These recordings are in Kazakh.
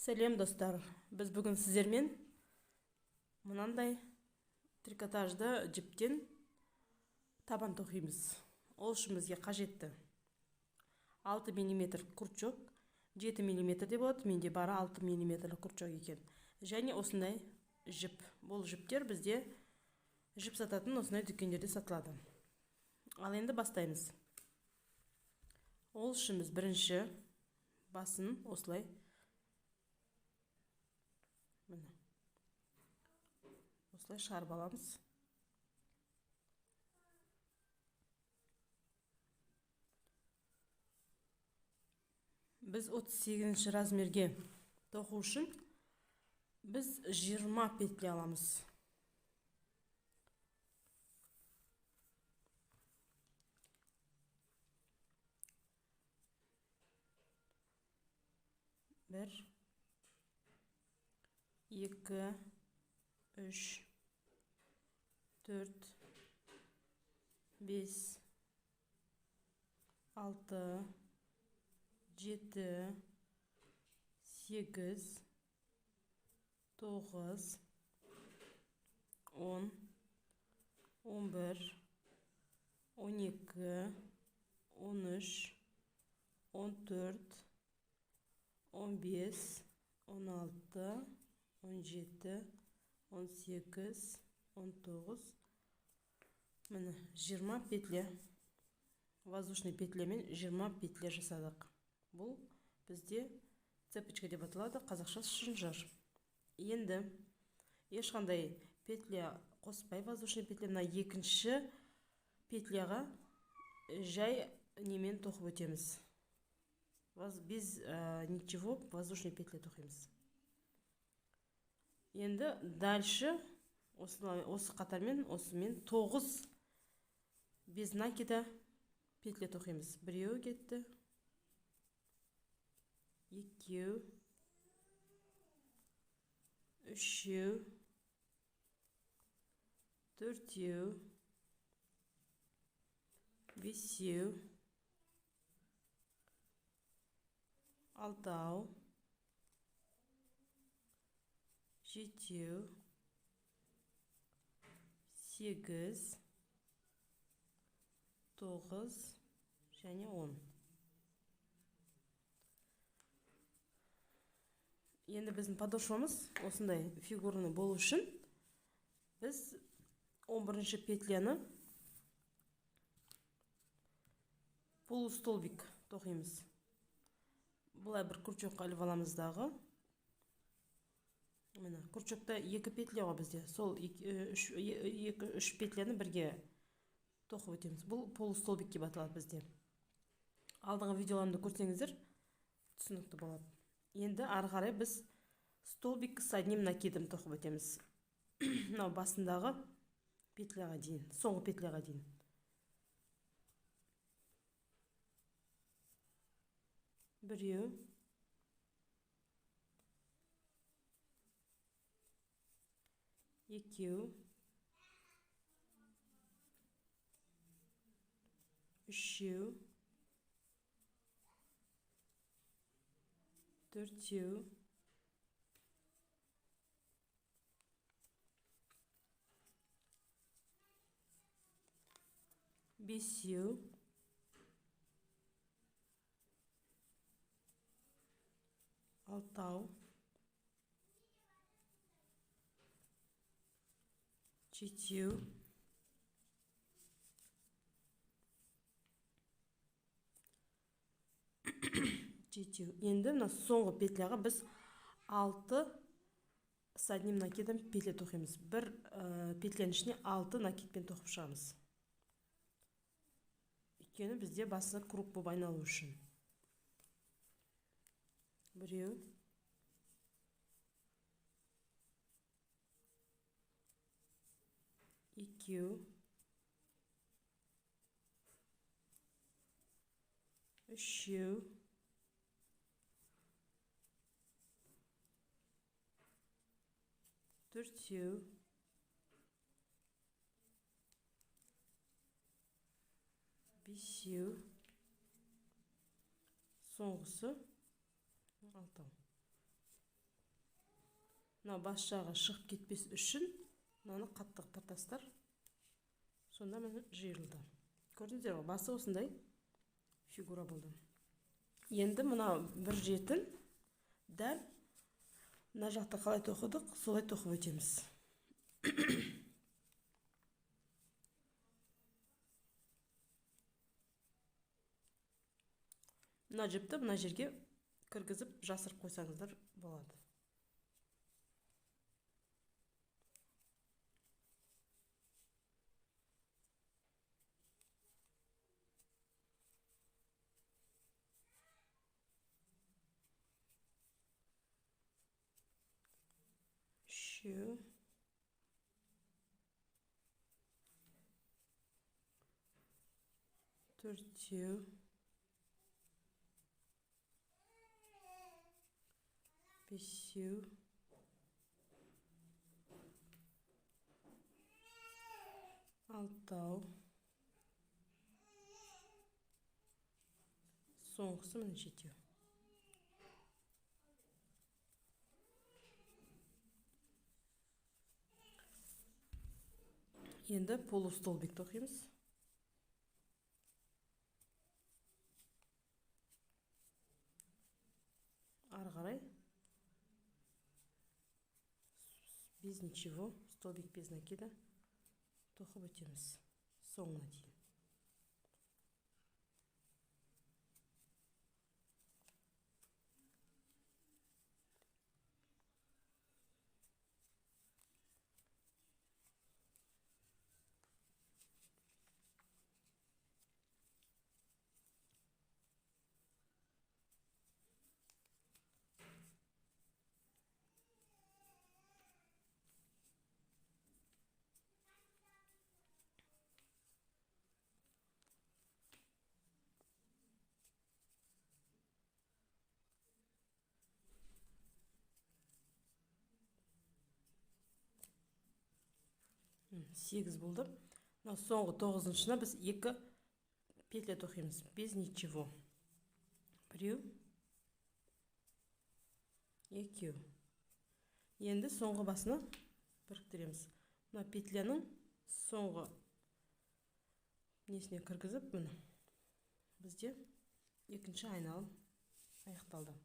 Сәлем достар, біз бүгін сіздермен мынандай трикотажды жіптен табан тоқимыз. Ол үшін бізге қажетті 6 мм крючок, 7 мм де болады, менде бары 6 мм крючок екен. Және осындай жіп. Бұл жіптер бізде жіп сататын осындай дүкендерде сатылады. Ал енді бастаймыз. Ол үшін біз бірінші басын осылай осылай шығарып аламыз. Біз 38 размерге тоқу үшін біз 20 петля аламыз. Бір, екі, үш, төрт, бес, алты, жеті, сегіз, тоғыз, 10, 11, 12, 13, 14, 15, 16, 17, 18, 19, міне 20 петля, воздушный петлямен 20 петля жасадық. Бұл бізде цепочка деп аталады, қазақша шынжыр. Енді ешқандай петля қоспай, воздушный петляна екінші петляға жай немен тоқып өтеміз. Без ничего воздушный петля тоқимыз. Енді дальше осы қатармен осымен 9 без накида петля тоқимыз. Біреу кетті, екеу, үшеу, төртеу, бесеу, алтау, жетеу, сегіз, тоғыз және 10. Енді біздің подошвамыз осындай фигурный болу үшін біз 11-ші петляны полустолбик тоқимыз. Бұлай бір крючокқа іліп аламыздағы. Міне, крючокта 2 петля ғой бізде. Сол 2-3 петляны бірге тоқып өтеміз. Бұл полустолбик деп аталады бізде. Алдыңғы видеоларымды көрсеңіздер, түсінікті болады. Енді ары қарай біз столбик с одним накидом тоқып өтеміз. Мынау басындағы петляға дейін, соңғы петляға дейін. Біреу, екеу, үшеу, төртеу, бесеу, алтау, жетеу, Енді мына соңғы петляға біз 6 с одним накидом петля тоқимыз. Бір петляның ішіне 6 накидпен тоқып шығамыз. Өйткені бізде басы круг болып айналу үшін. Біреу, екеу, үшеу, төртеу, бесеу, соңғысы алтау. мына бас жағы шығып кетпес үшін мынаны қатты тартасыздар. Сонда міне жиырылды. Көрдіңіздер ғой, басы осындай фигура болды. Енді мына бір жетін дәл мына жақта қалай тоқыдық, солай тоқып өтеміз. Мына жіпті мына жерге кіргізіп жасырып қойсаңыздар болады. Үшеу, төртеу, бесеу, алтау, соңғысы міне жетеу. Енді полустолбик тоқимыз. Ары қарай без ничего, столбик без накида тоқып өтеміз соңына дейін. Сегіз болды. Соңғы 9-шына біз 2 петля тоқимыз. Без ничего. Біреу, екеу. Енді соңғы басына біріктіреміз. Мына петляның соңғы несіне кіргізіп, міне бізде екінші айналым аяқталды.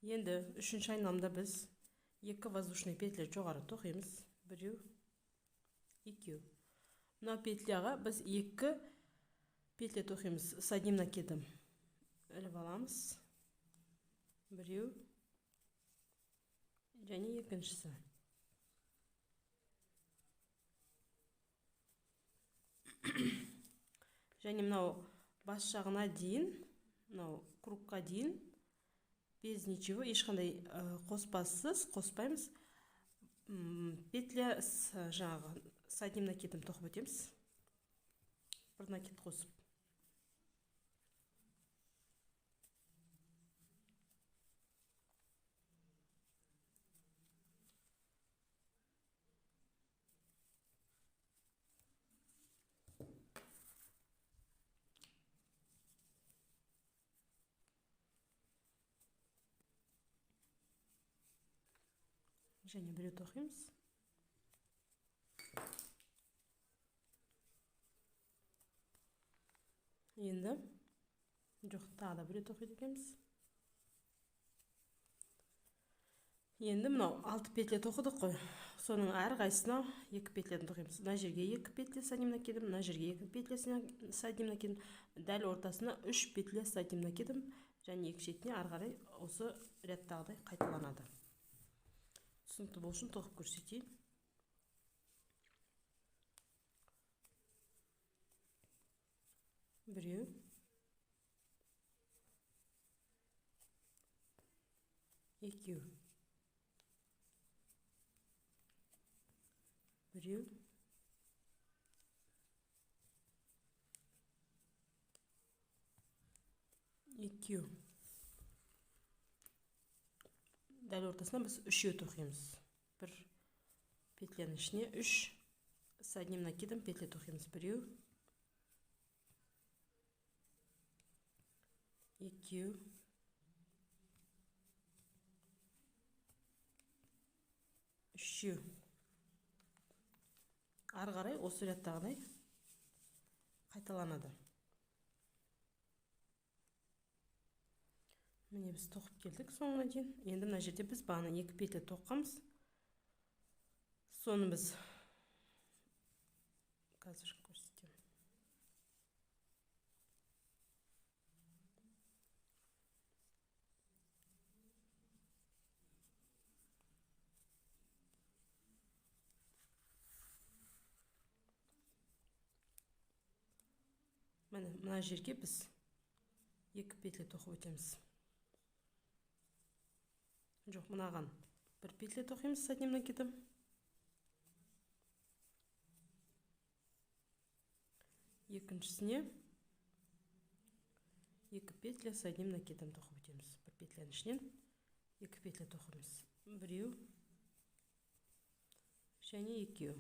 Енді үшінші айналымда біз 2 воздушный петля жоғары тоқимыз. Біреу, екеу. Мына петляға біз 2 петля тоқимыз с одним накидом. Іліп аламыз. Біреу, және екіншісі. Және мынау бас жағына дейін, мынау кругқа дейін без ничего, ешқандай қоспаймыз. Петля жаңағы с одним накидом тоқып өтеміз. Бір накид қосып. Және біреу тоқимыз. Енді жоқ, тағы да біреу тоқиды екенбіз. Енді мынау 6 петля тоқыдық қой. Соның әр қайсына 2 петлядан тоқимыз. Мына жерге 2 петля с одним накидом, мына жерге 2 петля с одним накидом, дәл ортасына 3 петля с одним накидом, және екі шетіне ары қарай осы рядтағыдай қайталанады. Түсінікті болу үшін тоқып көрсетейін. Біреу, екеу, біреу, екеу. Дәл ортасына біз үшеу тоқимыз. Бір петляның ішіне 3 с одним накидом петля тоқимыз. Біреу, екеу, 3 ары қарай осы рядтағыдай қайталанады. Міне біз тоқып келдік соңына дейін. Енді мына жерде біз бағана 2 петля тоққанбыз. Соны біз қазір көрсетемін. Мына жерге біз 2 петля тоқып өтеміз. Жоқ, мынаған 1 петля тоқимыз с одним накидом. Екіншісіне 2 петля с одним накидом тоқып өтеміз. 1 петляның ішінен 2 петля тоқимыз. 1 және 2.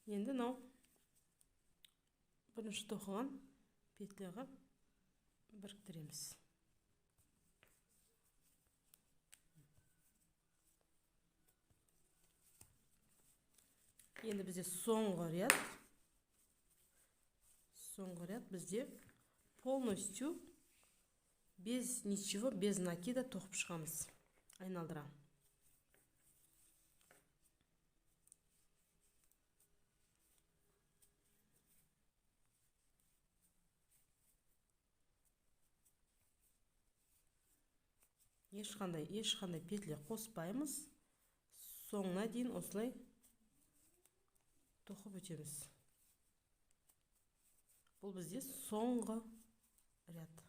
Енді мынау бірінші тоқыған петляға біріктіреміз. Енді бізде соңғы ряд бізде полностью без ничего, без накида тоқып шығамыз. Айналдыра. Ешқандай петля қоспаймыз. Соңына дейін осылай тоқып өтеміз. Бұл бізде соңғы ряд.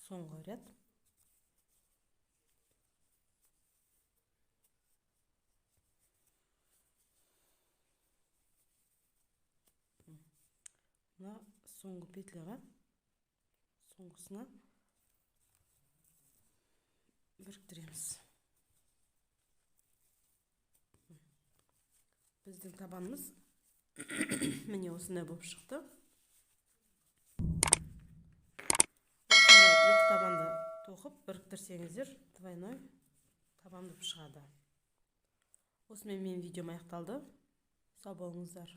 Соңғы ряд. Мына соңғы петляға соңғысына біріктіреміз. Біздің табанымыз міне осындай болып шықты. Екі табанды тоқып біріктірсеңіздер, двойной табан болып шығады. Осымен менің видеом аяқталды. Сау болыңыздар.